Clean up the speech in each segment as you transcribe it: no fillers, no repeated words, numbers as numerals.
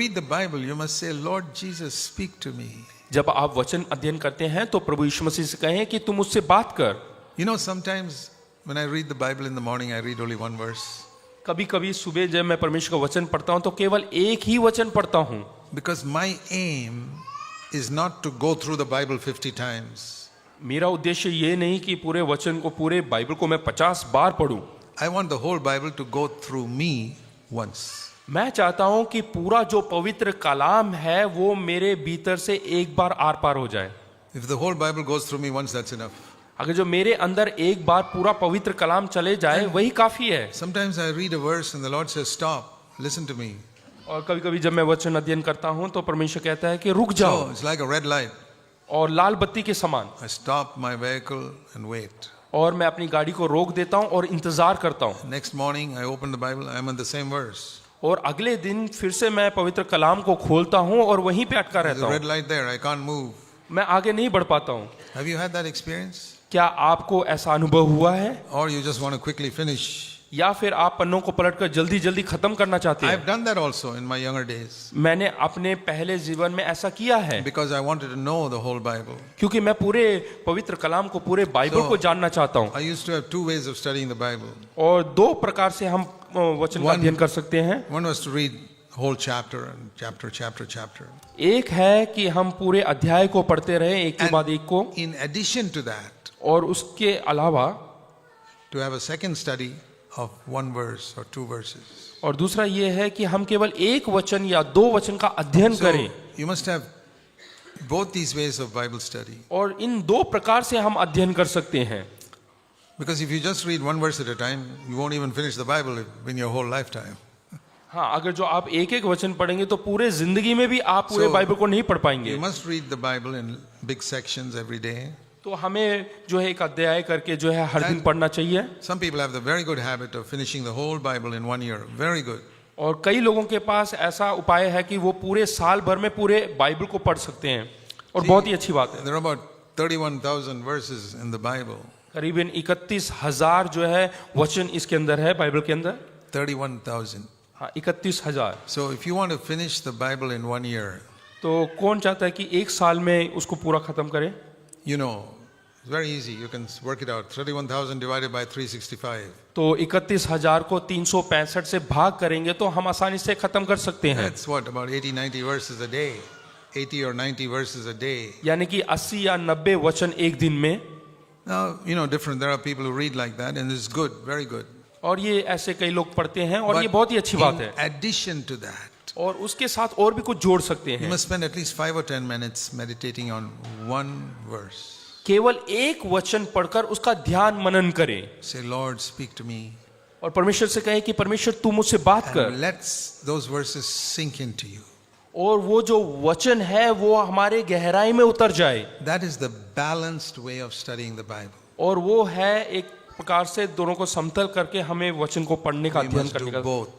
read the Bible, you must say, Lord Jesus, speak to me. जब आप वचन अध्ययन करते हैं तो प्रभु यीशु मसीह से कहें कि तुम मुझसे बात कर. You know, sometimes when I read the Bible in the morning, I read only one verse. कभी कभी सुबह जब मैं परमेश्वर का वचन पढ़ता हूं तो केवल एक ही वचन पढ़ता हूं. Because my aim is not to go through the Bible 50 times. मेरा उद्देश्य ये नहीं कि पूरे वचन को, पूरे बाइबल को मैं 50 बार पढूं. I want the whole Bible to go through me once. मैं चाहता हूं कि पूरा जो पवित्र कलाम है वो मेरे भीतर से एक बार आर पार हो जाए. If the whole Bible goes through me once, that's enough. अगर जो मेरे अंदर एक बार पूरा पवित्र कलाम चले जाए वही काफी है. Sometimes I read a verse and the Lord says, stop, listen to me. और कभी कभी जब मैं वचन अध्ययन करता हूं तो परमेश्वर कहता है कि रुक जाओ. So it's like a red light. और लाल बत्ती के समान. I stop my vehicle and wait. और मैं अपनी गाड़ी को रोक देता हूं और इंतजार करता हूं. Next morning I open the Bible, I'm on the same verse. और अगले दिन फिर से मैं पवित्र कलाम को खोलता हूं और वहीं पे अटका There's रहता a हूं. red light there, I can't move. मैं आगे नहीं बढ़ पाता हूं. Have you had that experience? क्या आपको ऐसा अनुभव हुआ है? Or you just want to quickly finish? या फिर आप पन्नों को पलटकर जल्दी जल्दी खत्म करना चाहते I've हैं? done that also in my younger days. मैंने अपने पहले जीवन में ऐसा किया है Because I wanted to know the whole Bible. क्योंकि मैं पूरे पवित्र कलाम को, पूरे बाइबल को जानना चाहता हूं. I used to have two ways of studying the Bible. और दो प्रकार से हम वचन का अध्ययन कर सकते हैं. One was to read whole chapter and chapter. एक है कि हम पूरे अध्याय को पढ़ते रहे एक के बाद एक को, In addition to that, और उसके अलावा to have a second study of one verse or two verses. और दूसरा ये है कि हम केवल एक वचन या दो वचन का अध्ययन So करें. you must have both these ways of Bible study. और इन दो प्रकार से हम अध्ययन कर सकते हैं. Because if you just read one verse at a time, you won't even finish the Bible in your whole lifetime. हाँ, अगर जो आप एक एक वचन पढ़ेंगे तो पूरे जिंदगी में भी आप पूरे So, बाइबल को नहीं पढ़ पाएंगे. You must read the Bible in big sections every day. तो हमें जो है एक अध्याय करके जो है हर दिन पढ़ना चाहिए. Some people have the very good habit of finishing the whole Bible in 1 year. Very good. और कई लोगों के पास ऐसा उपाय है कि वो पूरे साल भर में पूरे बाइबल को पढ़ सकते हैं, और बहुत ही अच्छी बात है. There are about 31,000 verses in the Bible. करीबन 31,000 जो है वचन इसके अंदर है, बाइबल के अंदर. 31,000. हाँ, 31,000. So if you want to finish the Bible in 1 year, तो कौन चाहता है कि एक साल में उसको पूरा खत्म करे? you know, it's very easy. You can work it out. 31,000 divided by 365. तो 31,000 को 365 से भाग करेंगे तो हम आसानी से खत्म कर सकते हैं. That's what, about 80, 90 verses a day. 80 or 90 verses a day. यानी कि 80 या 90 वचन एक दिन में. Now, you know, different. There are people who read like that and it's good, very good. और ये ऐसे कई लोग पढ़ते हैं और But ये बहुत ही अच्छी बात है. in addition to that, और उसके साथ और भी कुछ जोड़ सकते you हैं. must spend at least 5 or 10 minutes meditating on one verse. केवल एक वचन पढ़कर उसका ध्यान मनन करें. Say, Lord, speak to me. और परमेश्वर से कहें कि परमेश्वर तू मुझसे बात And कर. let those verses sink into you. और वो जो वचन है वो हमारे गहराई में उतर जाए. That is the balanced way of studying the Bible. और वो है एक प्रकार से दोनों को समतल करके हमें वचन को पढ़ने का We अध्ययन must करने do का, both.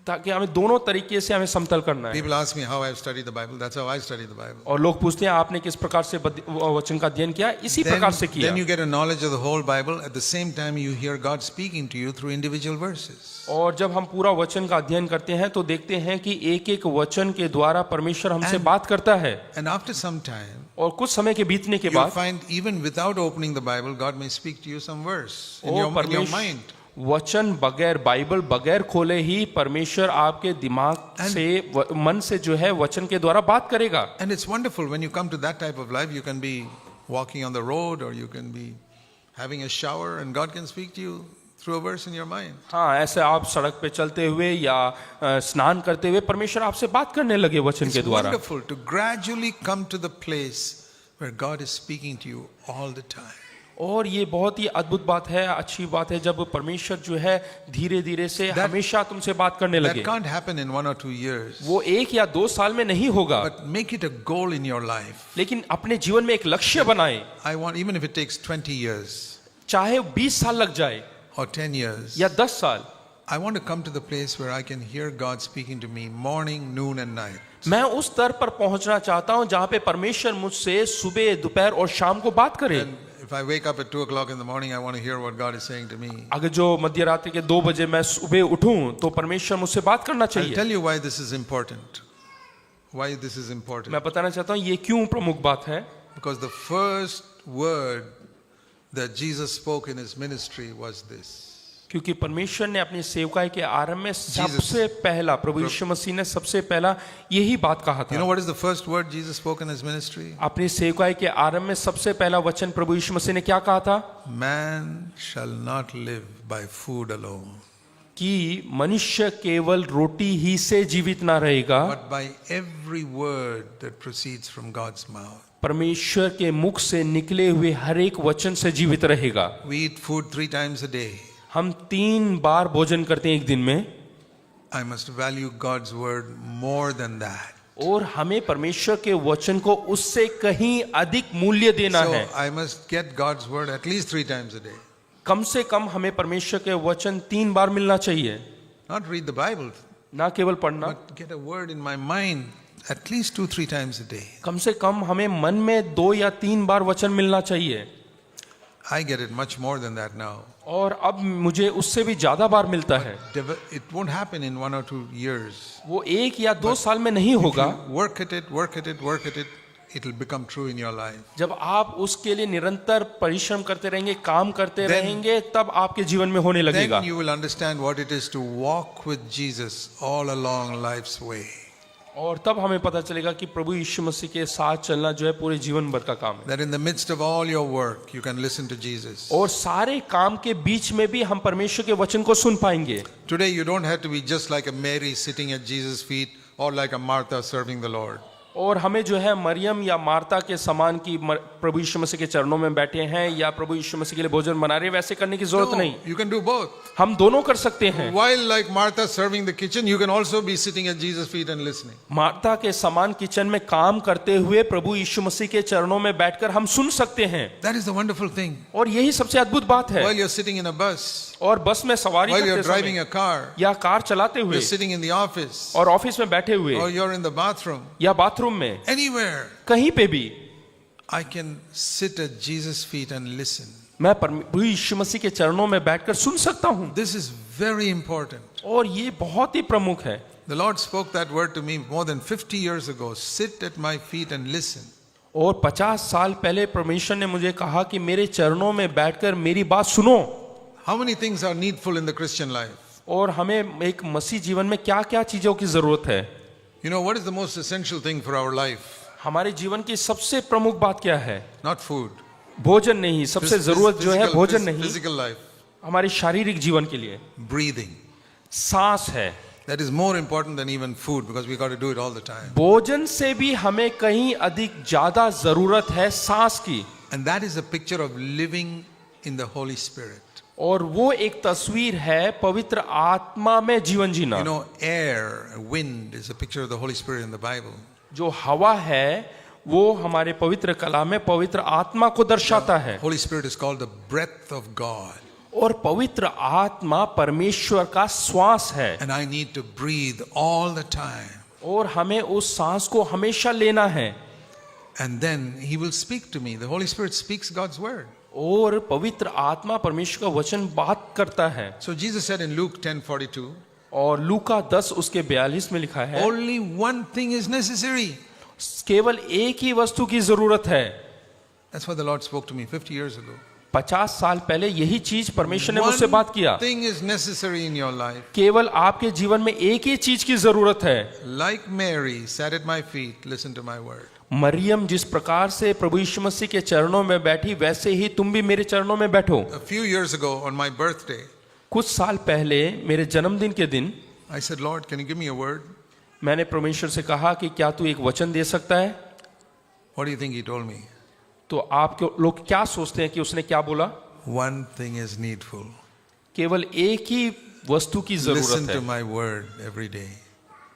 ताकि हमें दोनों तरीके से हमें समतल करना है. People ask me how I've studied the Bible. That's how I study the Bible. और लोग पूछते हैं आपने किस प्रकार से वचन का अध्ययन किया? इसी Then, प्रकार से किया. then you get a knowledge of the whole Bible. At the same time, you hear God speaking to you through individual verses. और जब हम पूरा वचन का अध्ययन करते हैं तो देखते हैं कि एक एक वचन के द्वारा परमेश्वर हमसे बात करता है. And after some time, और कुछ समय के बीतने के you'll बाद find even without opening the Bible, God may speak to you some verse in your mind. वचन बगैर, बाइबल बगैर खोले ही परमेश्वर आपके दिमाग से, मन से जो है वचन के द्वारा बात करेगा. And it's wonderful when you come to that type of life. You can be walking on the road or you can be having a shower and God can speak to you through a verse in your mind. हाँ, ऐसे आप सड़क पे चलते हुए या स्नान करते हुए परमेश्वर आपसे बात करने लगे वचन के It's द्वारा. wonderful to gradually come to the place where God is speaking to you all the time. और ये बहुत ही अद्भुत बात है, अच्छी बात है जब परमेश्वर जो है धीरे धीरे से हमेशा तुमसे बात करने That लगे. can't happen in 1 or 2 years. वो 1 या 2 साल में नहीं होगा, But make it a goal in your life. लेकिन अपने जीवन में एक लक्ष्य बनाए. I want, even if it takes 20 years चाहे 20 साल लग जाए or 10 years, या 10 साल, I want to come to the place where I can hear God speaking to me morning, noon and night. मैं उस स्तर पर पहुंचना चाहता हूं जहां पे परमेश्वर मुझसे सुबह, दोपहर और शाम को बात करे. And if I wake up at 2 o'clock in the morning, I want to hear what God is saying to me. अगर जो मध्य रात्रि के 2 बजे मैं सुबह उठूं तो परमेश्वर मुझसे बात करना I'll चाहिए. tell you why this is important. why this is important. मैं बताना चाहता हूँ ये क्यों प्रमुख बात है। Because the first word that Jesus spoke in his ministry was this. क्योंकि परमेश्वर ने अपनी सेवकाई के आरंभ में सबसे पहला, प्रभु यीशु मसीह ने सबसे पहला यही बात कहा You know था। what is the first word Jesus spoke in his ministry? अपनी सेवकाई के आरंभ में सबसे पहला वचन प्रभु यीशु मसीह ने क्या कहा था Man shall not live by food alone, कि मनुष्य केवल रोटी ही से जीवित ना रहेगा, but by every word that proceeds from God's mouth. परमेश्वर के मुख से निकले हुए हर एक वचन से जीवित रहेगा। We eat food 3 times a day. हम 3 बार भोजन करते हैं एक दिन में, I must value God's word more than that. और हमें परमेश्वर के वचन को उससे कहीं अधिक मूल्य देना So है। I must get God's word at least 3 times a day. कम से कम हमें परमेश्वर के वचन 3 बार मिलना चाहिए, Not read the Bible, ना केवल पढ़ना, but get a word in my mind at least 2-3 times a day. कम से कम हमें मन में 2 या 3 बार वचन मिलना चाहिए। I get it much more than that now. और अब मुझे उससे भी ज्यादा बार मिलता है। It won't happen in 1 or 2 years. वो 1 या 2 साल में नहीं होगा। Work at it, it'll become true in your life. जब आप उसके लिए निरंतर परिश्रम करते रहेंगे, काम करते Then- रहेंगे, तब आपके जीवन में होने लगेगा। Then you will understand what it is to walk with Jesus all along life's way. और तब हमें पता चलेगा कि प्रभु यीशु मसीह के साथ चलना जो है पूरे जीवन भर का काम है। That in the midst of all your work, you can listen to Jesus. और सारे काम के बीच में भी हम परमेश्वर के वचन को सुन पाएंगे। Today you don't have to be just like a Mary sitting at Jesus' feet or like a Martha serving the Lord. और हमें जो है मरियम या मार्ता के समान की प्रभु यीशु मसीह के चरणों में बैठे हैं या प्रभु यीशु मसीह के लिए भोजन बना रहे हैं, वैसे करने की जरूरत No, नहीं। you can do both. हम दोनों कर सकते हैं। While like Martha serving the kitchen, you can also be sitting at Jesus' feet and listening. Martha के समान किचन में काम करते हुए प्रभु यीशु मसीह के चरणों में बैठकर हम सुन सकते हैं। That is the wonderful thing. और यही सबसे अद्भुत बात है। While you're sitting in a bus, और बस में सवारी while you're करते driving समय a car, या कार चलाते हुए you're sitting in the office, और ऑफिस में बैठे हुए or you're in the bathroom, या बाथरूम में, anywhere, कहीं पे भी I can sit at Jesus' feet and listen. मैं प्रभु यीशु मसीह के चरणों में बैठकर सुन सकता हूँ। This is very important. और ये बहुत ही प्रमुख है। The Lord spoke that word to me more than 50 years ago. Sit at my feet and listen. और 50 साल पहले परमेश्वर ने मुझे कहा कि मेरे चरणों में बैठकर मेरी बात सुनो। How many things are needful in the Christian life? और हमें एक मसीह जीवन में क्या क्या चीजों की जरूरत है। You know, what is the most essential thing for our life? हमारे जीवन की सबसे प्रमुख बात क्या है? Not food. भोजन नहीं, सबसे जरूरत जो है भोजन नहीं, Physical life. हमारे शारीरिक जीवन के लिए Breathing. सांस है। That is more important than even food because we got to do it all the time. भोजन से भी हमें कहीं अधिक ज्यादा जरूरत है सांस की। And that is a picture of living in the Holy Spirit. और वो एक तस्वीर है पवित्र आत्मा में जीवन जीना। You know, air, wind is a picture of the Holy Spirit in the Bible. जो हवा है वो हमारे पवित्र कलाम में पवित्र आत्मा को दर्शाता है। Holy Spirit is called the breath of God. और पवित्र आत्मा परमेश्वर का श्वास है। And I need to breathe all the time. और हमें उस सांस को हमेशा लेना है। And then He will speak to me. The Holy Spirit speaks God's word. और पवित्र आत्मा परमेश्वर का वचन बात करता है। So Jesus said in Luke 10:42, और लूका 10 उसके 42 में लिखा है, only one thing is necessary. केवल एक ही वस्तु की जरूरत है। That's what the Lord spoke to me 50 years ago. 50 साल पहले यही चीज परमेश्वर ने मुझसे बात किया। One thing is necessary in your life. केवल आपके जीवन में एक ही चीज की जरूरत है। Like Mary sat at my feet, listen to my word. Maryam जिस प्रकार से प्रभु यीशु मसीह के चरणों में बैठी, वैसे ही तुम भी मेरे चरणों में बैठो। A few years ago on my birthday, कुछ साल पहले मेरे जन्मदिन के दिन I said, Lord, can you give me a word? मैंने परमेश्वर से कहा कि क्या तू एक वचन दे सकता है? What do you think He told me? तो आप लोग क्या सोचते हैं कि उसने क्या बोला? One thing is needful. केवल एक ही वस्तु की Listen जरूरत to है। my word every day.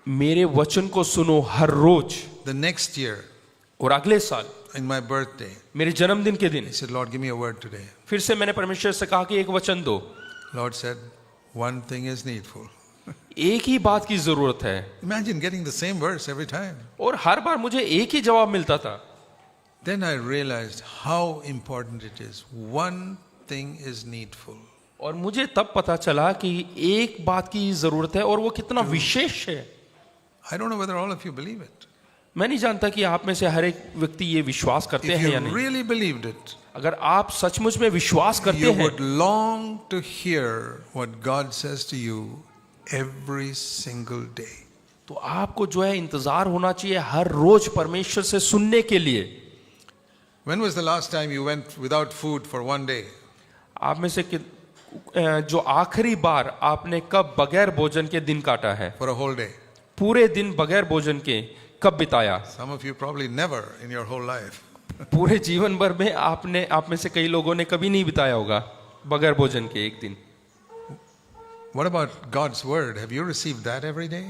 मेरे वचन को सुनो हर रोज। The next year, और अगले साल in my birthday, मेरे जन्मदिन के दिन I said, Lord, give me a word today. फिर से मैंने परमेश्वर से कहा कि एक वचन दो। Lord said, one thing is needful. एक ही बात की जरूरत है। Imagine getting the same verse every time. और हर बार मुझे एक ही जवाब मिलता था। Then I realized how important it is. One thing is needful. और मुझे तब पता चला कि एक बात की जरूरत है और वो कितना विशेष है। I don't know whether all of you believe it. मैं नहीं जानता कि आप में से हर एक व्यक्ति ये विश्वास करते If हैं या you नहीं। really believed it, अगर आप सचमुच में विश्वास करते you हैं would long to hear what God says to you every single day. तो आपको जो है इंतजार होना चाहिए हर रोज परमेश्वर से सुनने के लिए। When was the last time you went without food for one day? आप में से जो आखिरी बार आपने कब बगैर भोजन के दिन काटा है? For a whole day? पूरे दिन बगैर भोजन के कब बिताया? Some of you probably never in your whole life. पूरे जीवन भर में आप में से कई लोगों ने कभी नहीं बिताया होगा बगैर भोजन के एक दिन। What about God's word? Have you received that every day?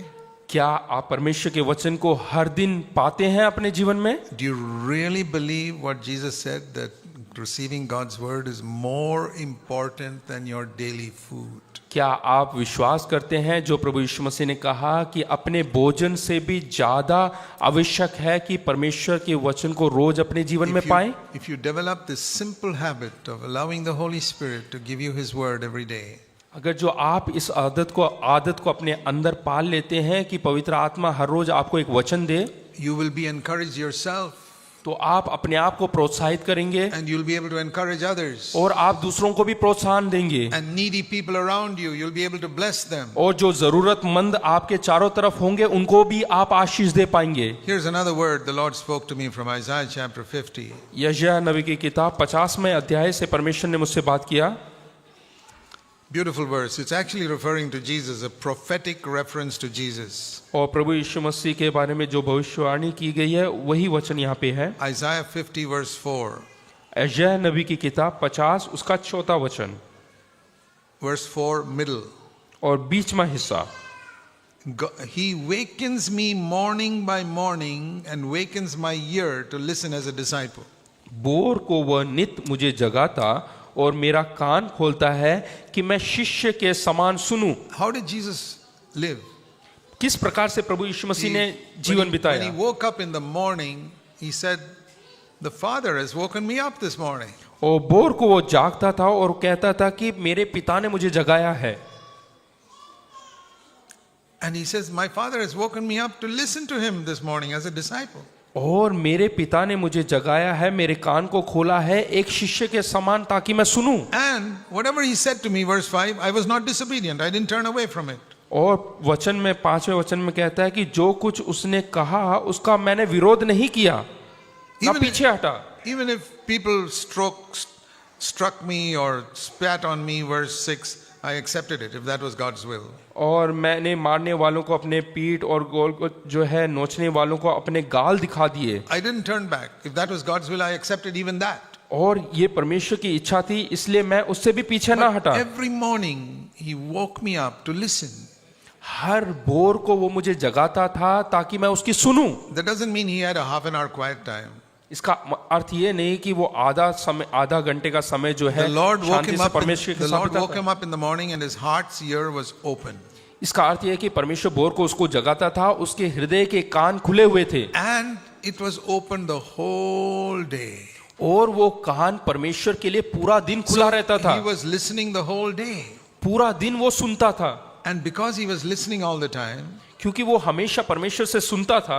क्या आप परमेश्वर के वचन को हर दिन पाते हैं अपने जीवन में? Do you really believe what Jesus said, that receiving God's word is more important than your daily food? क्या आप विश्वास करते हैं जो प्रभु यीशु मसीह ने कहा कि अपने भोजन से भी ज्यादा आवश्यक है कि परमेश्वर के वचन को रोज अपने जीवन में पाएं? If you develop this simple habit of allowing the Holy Spirit to give you His word every day, अगर जो आप इस आदत को अपने अंदर पाल लेते हैं कि पवित्र आत्मा हर रोज आपको एक वचन दे, you will be encouraged yourself, तो आप अपने आप को प्रोत्साहित करेंगे and you'll be able to encourage others. और आप दूसरों को भी प्रोत्साहन देंगे। And needy people around you, you'll be able to bless them. और जो जरूरतमंद आपके चारों तरफ होंगे उनको भी आप आशीष दे पाएंगे। Here's another word the Lord spoke to me from Isaiah chapter 50. यशायाह नबी की किताब 50वें अध्याय से परमेश्वर ने मुझसे बात किया। Beautiful verse. It's actually referring to Jesus, a prophetic reference to Jesus. और प्रभु यीशु मसीह के बारे में जो भविष्यवाणी की गई है वही वचन यहाँ पे है। Isaiah 50 verse 4. यशायाह नबी की किताब 50 उसका 4था वचन Verse 4 middle. और बीचवा हिस्सा। He wakens me morning by morning and wakens my ear to listen as a disciple. भोर को वह नित मुझे जगाता और मेरा कान खोलता है कि मैं शिष्य के समान सुनूं। How did Jesus live? किस प्रकार से प्रभु यीशु मसीह ने जीवन When बिताया? he woke up in the morning, he said, "The Father has woken me up this morning." और भोर को वो जागता था और कहता था कि मेरे पिता ने मुझे जगाया है। And he says, "My Father has woken me up to listen to him this morning as a disciple." और मेरे पिता ने मुझे जगाया है, मेरे कान को खोला है एक शिष्य के समान ताकि मैं सुनूं। And whatever he said to me, verse 5, I was not disobedient. I didn't turn away from it. और वचन में 5वें वचन में कहता है कि जो कुछ उसने कहा उसका मैंने विरोध नहीं किया, ना पीछे हटा। Even if people struck me or spat on me, verse 6, I accepted it if that was God's will. और मैंने मारने वालों को अपने पीठ और गोल को जो है नोचने वालों को अपने गाल दिखा दिए। I didn't turn back. If that was God's will, I accepted even that. और ये परमेश्वर की इच्छा थी इसलिए मैं उससे भी पीछे ना हटा। Every morning he woke me up to listen. हर भोर को वो मुझे जगाता था ताकि मैं उसकी सुनूं। That doesn't mean he had a half an hour quiet time. इसका अर्थ ये नहीं कि वो आधा घंटे का समय जो है The Lord woke Shanti him से up. परमेश्वर के The साथ Lord बिताता woke him up in the morning, and his heart's ear was open. इसका अर्थ ये है कि परमेश्वर भोर को उसको जगाता था, उसके हृदय के कान खुले हुए थे And it was open the whole day. और वो कान परमेश्वर के लिए पूरा दिन खुला रहता था। He was listening the whole day. पूरा दिन वो सुनता था। And because he was listening all the time, क्योंकि वो हमेशा परमेश्वर से सुनता था,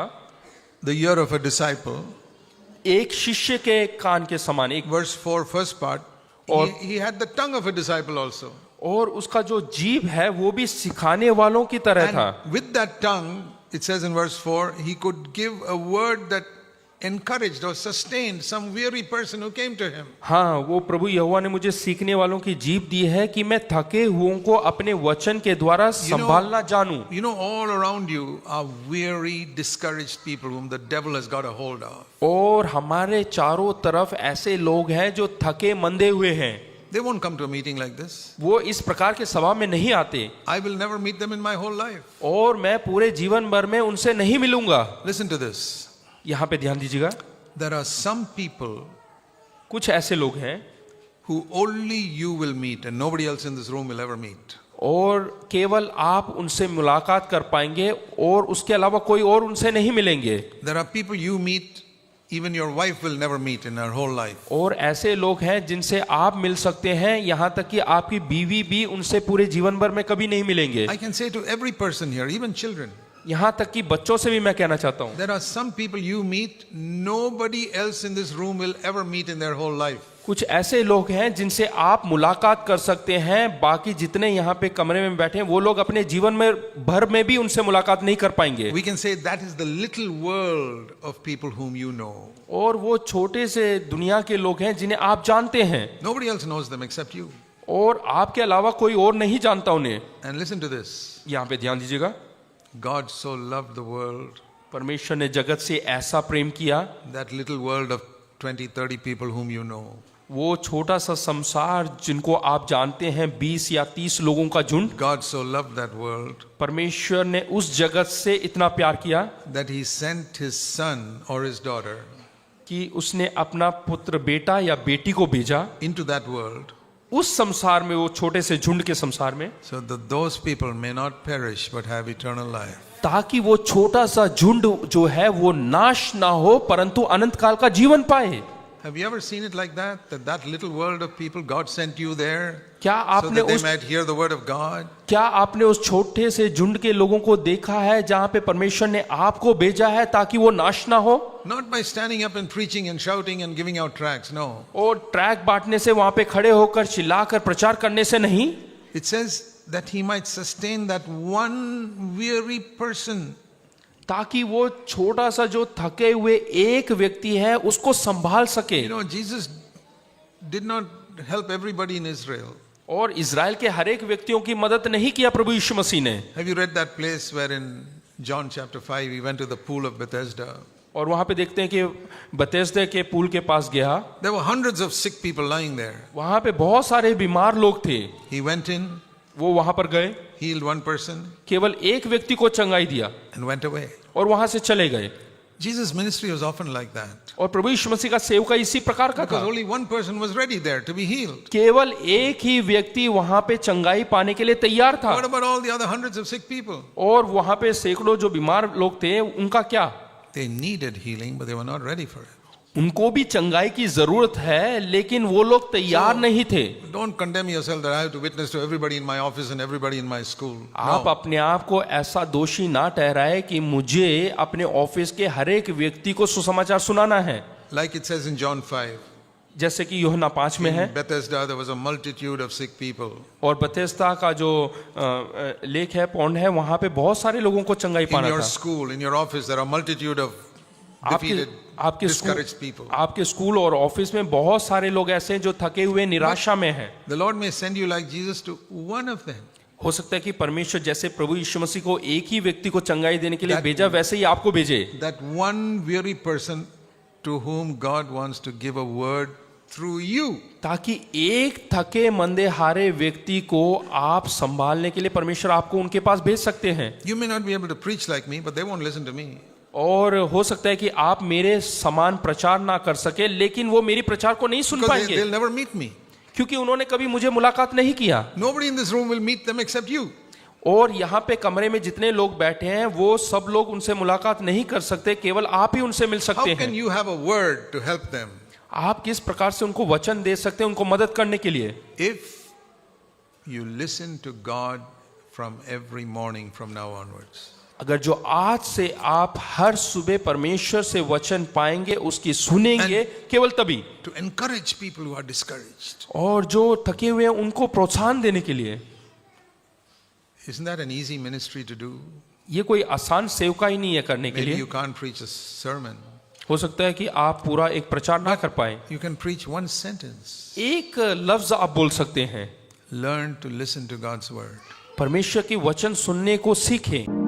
the ear of a disciple, एक शिष्य के कान के समान। एक verse 4 first part, और he had the tongue of a disciple also. और उसका जो जीभ है वो भी सिखाने वालों की तरह था। And with that tongue, it says in verse 4, he could give a word that encouraged or sustained some weary person who came to him. हाँ, वो प्रभु यहोवा ने मुझे सीखने वालों की जीभ दी है कि मैं थके हुओं को अपने वचन के द्वारा संभालना जानूं। You know, all around you are weary, discouraged people whom the devil has got a hold of. और हमारे चारों तरफ ऐसे लोग हैं जो थके मंदे हुए हैं। They won't come to a meeting like this. वो इस प्रकार के सभा में नहीं आते I will never meet them in my whole life. और मैं पूरे जीवन भर में उनसे नहीं मिलूंगा। Listen to this. यहाँ पे ध्यान दीजिएगा, There are some people कुछ ऐसे लोग हैं who only you will meet and nobody else in this room will ever meet. और केवल आप उनसे मुलाकात कर पाएंगे और उसके अलावा कोई और उनसे नहीं मिलेंगे। There are people you meet, even your wife will never meet in her whole life. और ऐसे लोग हैं जिनसे आप मिल सकते हैं, यहाँ तक कि आपकी बीवी भी उनसे पूरे जीवन भर में कभी नहीं मिलेंगे। I can say to every person here, even children, यहाँ तक कि बच्चों से भी मैं कहना चाहता हूँ, There are some people you meet, nobody else in this room will ever meet in their whole life. कुछ ऐसे लोग हैं जिनसे आप मुलाकात कर सकते हैं, बाकी जितने यहाँ पे कमरे में बैठे हैं वो लोग अपने जीवन में भर में भी उनसे मुलाकात नहीं कर पाएंगे। We can say that is the little world of people whom you know. और वो छोटे से दुनिया के लोग हैं जिन्हें आप जानते हैं, Nobody else knows them except you. और आपके अलावा कोई और नहीं जानता उन्हें। And listen to this. यहाँ पे ध्यान दीजिएगा, God so loved the world, परमेश्वर ने जगत से ऐसा प्रेम किया, that little world of 20-30 people whom you know. वो छोटा सा संसार जिनको आप जानते हैं, 20 या 30 लोगों का झुंड, God so loved that world परमेश्वर ने उस जगत से इतना प्यार किया that he sent his son or his daughter कि उसने अपना पुत्र, बेटा या बेटी को भेजा into that world उस संसार में, वो छोटे से झुंड के संसार में, so that those people may not perish but have eternal life. ताकि वो छोटा सा झुंड जो है वो नाश ना हो परंतु अनंत काल का जीवन पाए। Have you ever seen it like that? That little world of people, God sent you there क्या so आपने that they उस might hear the word of God? क्या आपने उस छोटे से झुंड के लोगों को देखा है जहां पे परमेश्वर ने आपको भेजा है ताकि वो नाश ना हो? Not by standing up and preaching and shouting and giving out tracts, no. और ट्रैक बांटने से, वहां पे खड़े होकर चिल्लाकर प्रचार करने से नहीं। It says that he might sustain that one weary person. ताकि वो छोटा सा जो थके हुए एक व्यक्ति है उसको संभाल सके। You know, Jesus did not help everybody in Israel. और इज़राइल के हर एक व्यक्तियों की मदद नहीं किया प्रभु यीशु मसीह ने। Have you read that place where in John chapter 5 he went to the pool of Bethesda? और वहां पे देखते हैं कि बतेस्दा के पुल के पास गया, There were hundreds of sick people lying there. वहां पे बहुत सारे बीमार लोग थे। He went in, वो वहां पर गए, healed one person केवल एक व्यक्ति को चंगाई दिया and went away. और वहां से चले गए। Jesus' ministry was often like that. और प्रभु यीशु मसीह का सेवका इसी प्रकार का Because था, only one person was ready there to be healed. केवल एक ही व्यक्ति वहां पे चंगाई पाने के लिए तैयार था। What about all the other hundreds of sick people? और वहां पे सैकड़ों जो बीमार लोग थे, उनका क्या? They needed healing, but they were not ready for it. उनको भी चंगाई की जरूरत है, लेकिन वो लोग तैयार नहीं थे। Don't condemn yourself that I have to witness to everybody in my office and everybody in my school. आप No. अपने आप को ऐसा दोषी ना ठहराए कि मुझे अपने ऑफिस के हर एक व्यक्ति को सुसमाचार सुनाना है। Like it says in John 5. जैसे कि यूहन्ना 5 में है, In Bethesda there was a multitude of sick people. और बतेस्दा का जो लेख है, पौंड है, वहां पे बहुत सारे लोगों को चंगाई In पाना your था। school, in your office, there are multitude of defeated, discouraged people. आपके स्कूल और ऑफिस में बहुत सारे लोग ऐसे हैं जो थके हुए, निराशा में हैं। The Lord may send you like Jesus to one of them. हो सकता है कि परमेश्वर जैसे प्रभु यीशु मसीह को एक ही व्यक्ति को चंगाई देने के लिए That- भेजा, वैसे ही आपको भेजे। That one weary person to whom God wants to give a word through you. ताकि एक थके मंदे हारे व्यक्ति को आप संभालने के लिए परमेश्वर आपको उनके पास भेज सकते हैं। You may not be able to preach like me, but they won't listen to me. और हो सकता है कि आप मेरे समान प्रचार ना कर सके, लेकिन वो मेरी प्रचार को नहीं सुन Because पाएंगे, they'll never meet me. क्योंकि उन्होंने कभी मुझे मुलाकात नहीं किया। Nobody in this room will meet them except you. और यहाँ पे कमरे में जितने लोग बैठे हैं वो सब लोग उनसे मुलाकात नहीं कर सकते, केवल आप ही उनसे मिल How सकते can हैं। you have a word to help them? आप किस प्रकार से उनको वचन दे सकते हैं उनको मदद करने के लिए? If you listen to God from every morning from now onwards. अगर जो आज से आप हर सुबह परमेश्वर से वचन पाएंगे, उसकी सुनेंगे, केवल तभी। To encourage people who are discouraged. और जो थके हुए हैं उनको प्रोत्साहन देने के लिए। Isn't that an easy ministry to do? ये कोई आसान सेवका ही नहीं है करने के Maybe लिए। you can't preach a sermon. हो सकता है कि आप पूरा एक प्रचार ना कर पाए, You can preach one sentence. एक लफ्ज आप बोल सकते हैं। Learn to listen to God's word. परमेश्वर की वचन सुनने को सीखें।